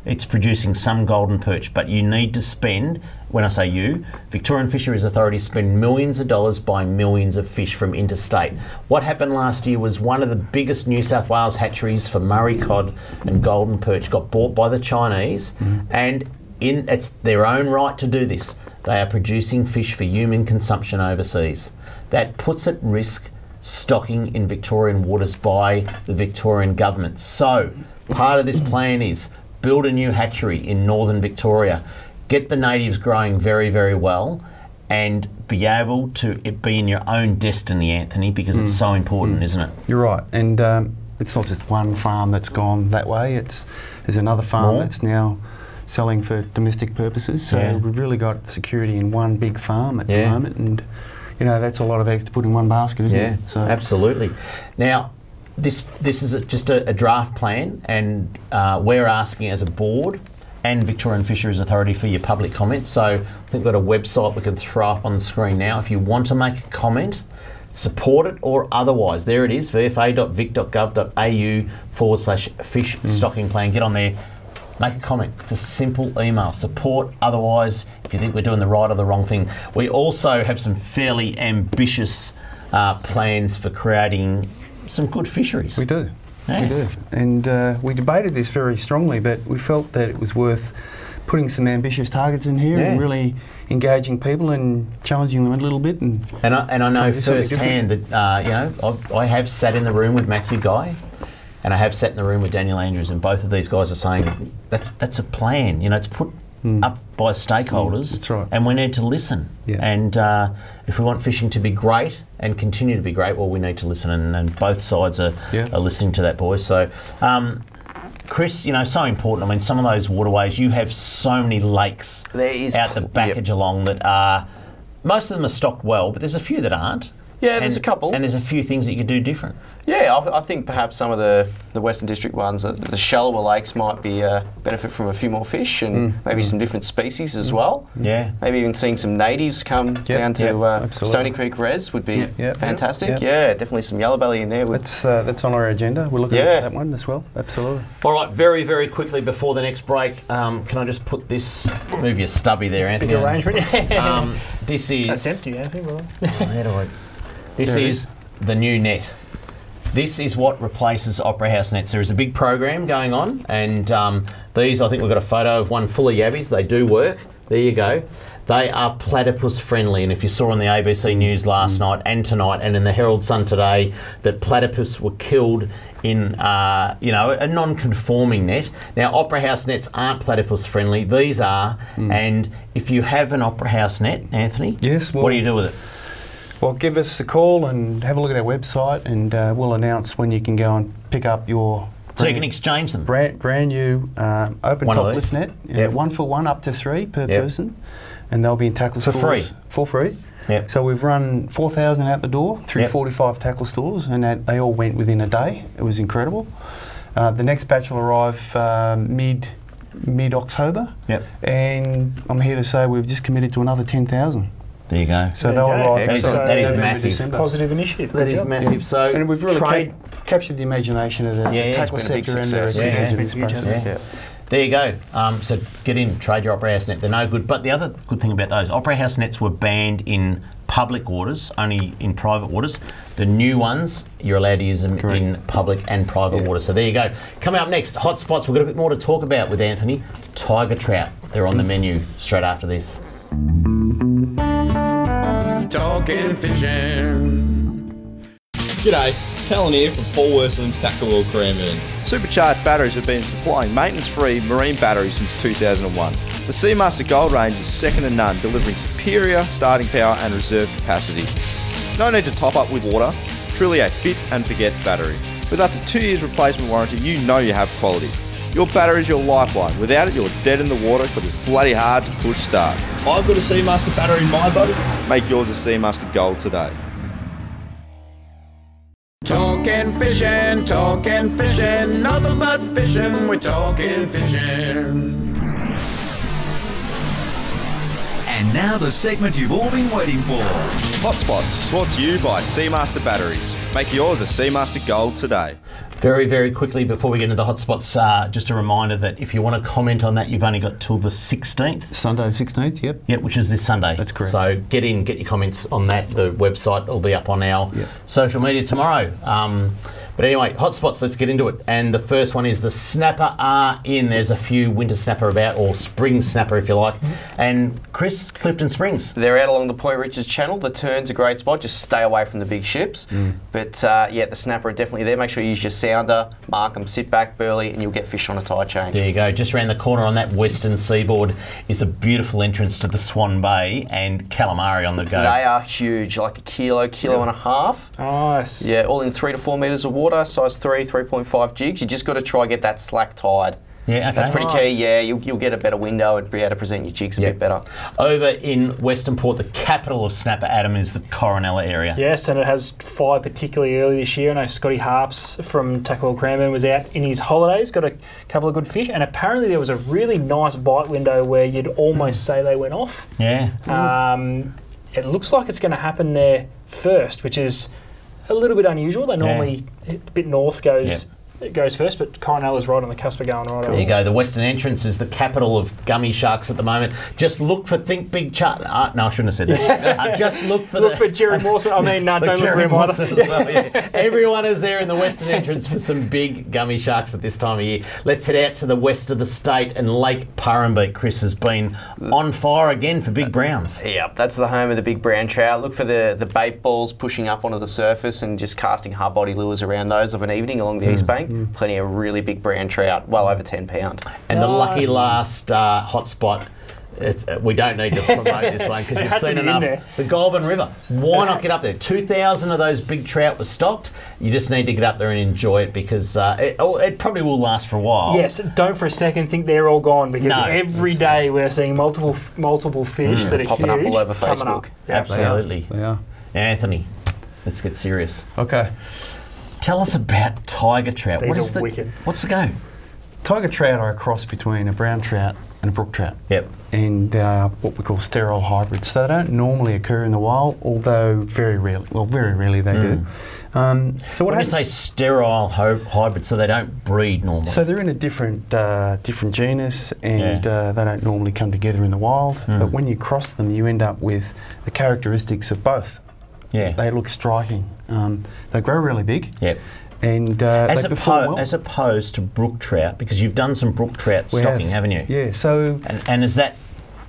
It's producing some golden perch, but you need to spend, when I say you, Victorian Fisheries Authority spend millions of dollars buying millions of fish from interstate. What happened last year was one of the biggest New South Wales hatcheries for Murray cod and golden perch got bought by the Chinese, and it's their own right to do this. They are producing fish for human consumption overseas. That puts at risk stocking in Victorian waters by the Victorian government. So part of this plan is build a new hatchery in northern Victoria, get the natives growing very, very well, and be able to be in your own destiny, Anthony, because it's so important, isn't it? You're right, and it's not just one farm that's gone that way. There's another farm that's now selling for domestic purposes. So we've really got security in one big farm at the moment, and you know that's a lot of eggs to put in one basket, isn't it? So absolutely. Now, this is just a draft plan, and we're asking as a board and Victorian Fisheries Authority for your public comments. So I think we've got a website we can throw up on the screen now. If you want to make a comment, support it or otherwise, there it is, vfa.vic.gov.au/fish stocking plan. Get on there, make a comment. It's a simple email. Support, otherwise, if you think we're doing the right or the wrong thing. We also have some fairly ambitious plans for creating some good fisheries. We do. We do. And we debated this very strongly, but we felt that it was worth putting some ambitious targets in here and really engaging people and challenging them a little bit. And I know firsthand that, you know, I have sat in the room with Matthew Guy, and I have sat in the room with Daniel Andrews, and both of these guys are saying that's a plan. You know, it's put up by stakeholders, that's right. And we need to listen. And if we want fishing to be great and continue to be great, well, we need to listen, and both sides are listening to that, boys. So, Chris, you know, so important. I mean, some of those waterways, you have so many lakes out the back of Geelong that are, most of them are stocked well, but there's a few that aren't. Yeah, there's a couple. And there's a few things that you could do different. Yeah, I think perhaps some of the Western District ones, the shallower lakes might be benefit from a few more fish and maybe some different species as well. Yeah. Maybe even seeing some natives come down to Stony Creek Res would be fantastic. Yeah, definitely some yellow belly in there. That's on our agenda. We'll look at that one as well. Absolutely. All right, very, very quickly before the next break, can I just put this, move your stubby there, Anthony. Big arrangement. This is... That's empty, Anthony. Well. How do I... This is the new net. This is what replaces Opera House nets. There is a big program going on, and these, I think we've got a photo of one full of yabbies. They do work. There you go. They are platypus friendly, and if you saw on the ABC News last night and tonight and in the Herald Sun today that platypus were killed in you know, a non-conforming net. Now, Opera House nets aren't platypus friendly. These are, and if you have an Opera House net, Anthony, what do you do with it? Well, give us a call and have a look at our website, and we'll announce when you can go and pick up your... So you can exchange them? Brand new open topless net. Yeah, 1 for 1 up to 3 per person, and they'll be in tackle stores. For free? For free. Yep. So we've run 4,000 out the door through 45 tackle stores, and they all went within a day. It was incredible. The next batch will arrive mid-October, and I'm here to say we've just committed to another 10,000. There you go. So they'll arrive. That is massive. Positive initiative. That is massive. So, and we've really captured the imagination of the tackle sector and the rest of this process. There you go. So get in, trade your Opera House net. They're no good. But the other good thing about those, Opera House nets were banned in public waters, only in private waters. The new ones, you're allowed to use them in public and private waters. So there you go. Coming up next, hotspots. We've got a bit more to talk about with Anthony. Tiger trout. They're on the menu straight after this. Talking fishing. G'day, Callan here from Paul Worslam's Tackle World Cranbourne. Supercharged batteries have been supplying maintenance-free marine batteries since 2001. The Seamaster Gold range is second to none, delivering superior starting power and reserve capacity. No need to top up with water, truly a fit and forget battery. With up to 2 years replacement warranty, you know you have quality. Your battery is your lifeline. Without it, you're dead in the water because it's bloody hard to push start. I've got a Seamaster battery in my boat. Make yours a Seamaster Gold today. Talking fishing, nothing but fishing, we're talking fishing. And now the segment you've all been waiting for. Hotspots, brought to you by Seamaster Batteries. Make yours a Seamaster Gold today. Very, very quickly before we get into the hotspots, just a reminder that if you want to comment on that, you've only got till the 16th. Sunday the 16th, yep. Yep, which is this Sunday. That's correct. So get your comments on that. The website will be up on our social media tomorrow. But anyway, hotspots, let's get into it. And the first one is the snapper are in. There's a few winter snapper about, or spring snapper if you like. And Chris, Clifton Springs. They're out along the Point Richards Channel. The turn's a great spot. Just stay away from the big ships. But yeah, the snapper are definitely there. Make sure you use your sounder, mark them, sit back, burley, and you'll get fish on a tide change. There you go. Just around the corner on that western seaboard is a beautiful entrance to the Swan Bay and calamari on the go. They are huge, like a kilo and a half. Nice. Yeah, all in 3 to 4 metres of water, size 3, 3.5 jigs. You just got to try and get that slack tide. Yeah, okay. That's pretty key, yeah. You'll get a better window and be able to present your jigs a bit better. Over in Western Port, the capital of snapper, Adam, is the Coronella area. Yes, and it has fired particularly early this year. I know Scotty Harps from Tackle Cranbourne was out in his holidays, got a couple of good fish, and apparently there was a really nice bite window where you'd almost say they went off. Yeah. It looks like it's going to happen there first, which is a little bit unusual. They normally, a bit north goes... It goes first, but Coronella's right on the cusp of going right over. There you go. The Western Entrance is the capital of gummy sharks at the moment. Just look for Think Big Chart. No, I shouldn't have said that. Just look for Jerry Morse. I mean, no, don't look for him either. Well, yeah. Everyone is there in the Western Entrance for some big gummy sharks at this time of year. Let's head out to the west of the state, and Lake Purrumbete, Chris, has been on fire again for big browns. Yeah, that's the home of the big brown trout. Look for the bait balls pushing up onto the surface and just casting hard body lures around those of an evening along the east bank. Plenty of really big brown trout, well over 10 pounds. And the lucky last hotspot, we don't need to promote this one because you've seen enough. The Goulburn River. Why not get up there? 2,000 of those big trout were stocked. You just need to get up there and enjoy it because it probably will last for a while. Yes, don't for a second think they're all gone because every day we're seeing multiple fish that are popping huge, up all over Facebook. Absolutely. They are. Anthony, let's get serious. Okay. Tell us about tiger trout. These are wicked. What's the go? Tiger trout are a cross between a brown trout and a brook trout. Yep. And what we call sterile hybrids. So they don't normally occur in the wild, although very rarely they do. So what when you say sterile hybrids, so they don't breed normally? So they're in a different genus, and they don't normally come together in the wild. But when you cross them, you end up with the characteristics of both. Yeah. They look striking. They grow really big. Yep. And as opposed to brook trout, because you've done some brook trout stocking, haven't you? Yeah. So and is that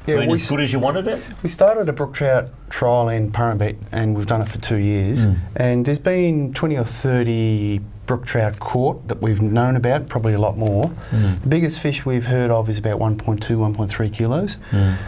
been as good as you wanted it? We started a brook trout trial in Purrumbete, and we've done it for 2 years. And there's been 20 or 30 brook trout caught that we've known about, probably a lot more. The biggest fish we've heard of is about 1.2, 1.3 kilos.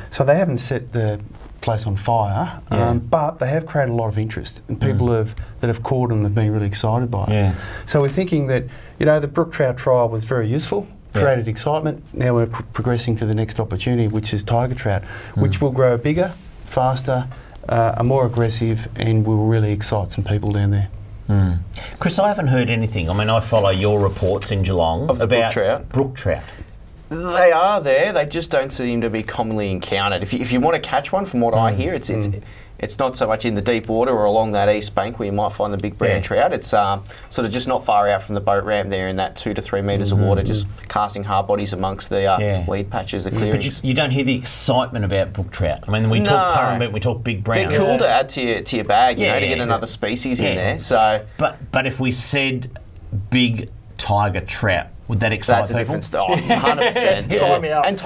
So they haven't set the place on fire, but they have created a lot of interest, and people that have caught them have been really excited by it. So we're thinking that the brook trout trial was very useful, created excitement. Now we're progressing to the next opportunity, which is tiger trout, which will grow bigger, faster, are more aggressive, and will really excite some people down there. Chris, I haven't heard anything. I mean, I follow your reports in Geelong about brook trout. They are there. They just don't seem to be commonly encountered. If you want to catch one, from what I hear, it's not so much in the deep water or along that east bank where you might find the big brown trout. It's sort of just not far out from the boat ramp there in that 2 to 3 metres of water, just casting hard bodies amongst the weed patches, the clearings. But you don't hear the excitement about brook trout. I mean, we talk Purrumbete, we talk big brown. They're cool to add to your bag, to get another species in there. So, but if we said big tiger trout, would that excite people? That's a different 100%. Sign me up. And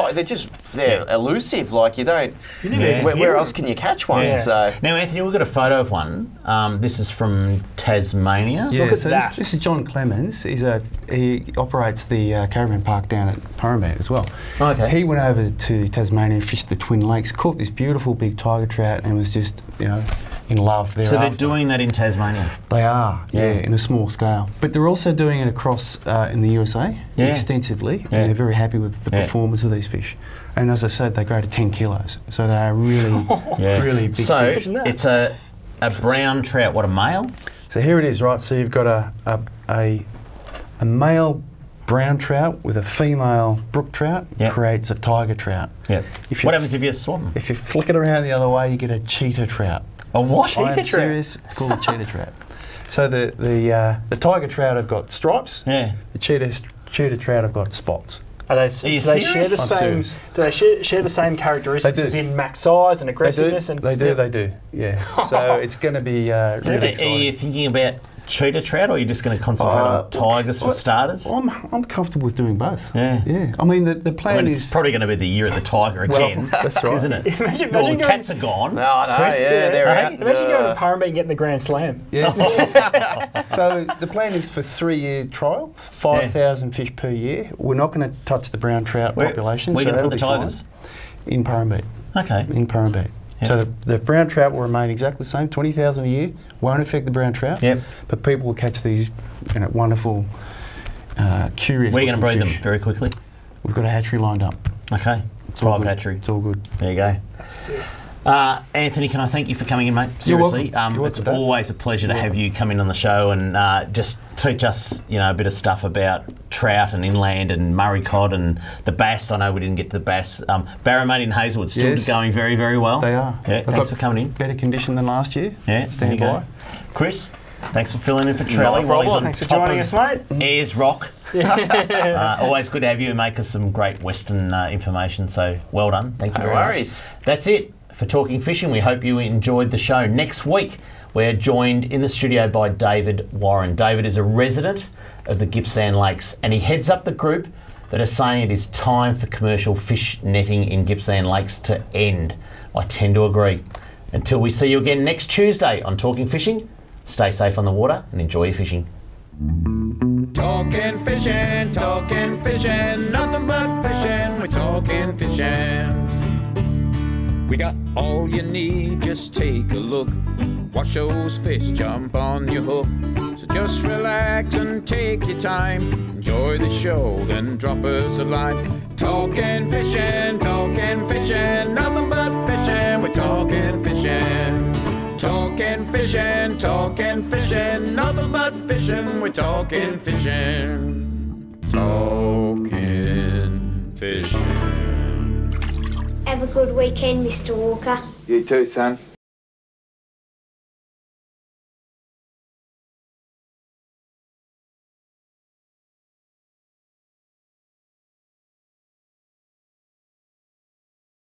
they're elusive. Like you don't. Where else can you catch one? So now, Anthony, we've got a photo of one. This is from Tasmania. Yeah, look at so that. This is John Clemens. He operates the caravan park down at Purrumbete as well. Okay. He went over to Tasmania and fished the Twin Lakes, caught this beautiful big tiger trout, and was just in love thereafter. So they're doing that in Tasmania? They are, in a small scale. But they're also doing it across in the USA extensively, and they're very happy with the performance of these fish. And as I said, they grow to 10 kilos, so they are really, really big so fish. So it's a brown trout, what, a male? So here it is, right? So you've got a male brown trout with a female brook trout creates a tiger trout. What happens if you swap them? If you flick it around the other way, you get a cheetah trout. A what? Cheetah trout? Serious? It's called a cheetah trout. So the tiger trout have got stripes. The cheetah trout have got spots. Do they share the same characteristics as in max size and aggressiveness? They do. Yeah. So it's going to be really exciting. Are you thinking about cheetah trout, or are you just going to concentrate on tigers for starters? I'm comfortable with doing both. Yeah. I mean, the plan is... It's probably going to be the year of the tiger again. That's right. Isn't it? Imagine Well, going, cats are gone. No, I know. Chris, They're out. Imagine going to Parramatta and getting the Grand Slam. Yeah. So the plan is for 3-year trial, 5,000 fish per year. We're not going to touch the brown trout population. Where are you going to put the that'll be tigers? fine. In Parramatta. Okay. In Parramatta. Yep. So the brown trout will remain exactly the same, 20,000 a year, won't affect the brown trout. Yep. But people will catch these wonderful, curious. Where are you going to breed fish. them very quickly? We've got a hatchery lined up. Okay. It's all Private good. hatchery. It's all good. There you go. That's it. Anthony, can I thank you for coming in, mate? You're Seriously, welcome. it's always a pleasure to have you come in on the show and just teach us, a bit of stuff about trout and inland and Murray cod and the bass. I know we didn't get to the bass. Barramundi and Hazelwood still going very, very well. They are. Yeah, thanks for coming in. Better condition than last year. Yeah, stand there you by. go. Chris, thanks for filling in for Trelly. No problem. Thanks for joining us, mate. Ayers Rock. Always good to have you and make us some great Western information. So well done. Thank you very much. That's it for Talking Fishing. We hope you enjoyed the show. Next week, we're joined in the studio by David Warren. David is a resident of the Gippsland Lakes, and he heads up the group that are saying it is time for commercial fish netting in Gippsland Lakes to end. I tend to agree. Until we see you again next Tuesday on Talking Fishing, stay safe on the water and enjoy your fishing. Talking fishing, nothing but fishing, we're talking fishing. We got all you need, just take a look. Watch those fish jump on your hook. So just relax and take your time. Enjoy the show, then drop us a line. Talking fishing, nothing but fishing, we're talking fishing. Talking fishing, nothing but fishing, we're talking fishing. Talking fishing. Have a good weekend, Mr. Walker. You too, son.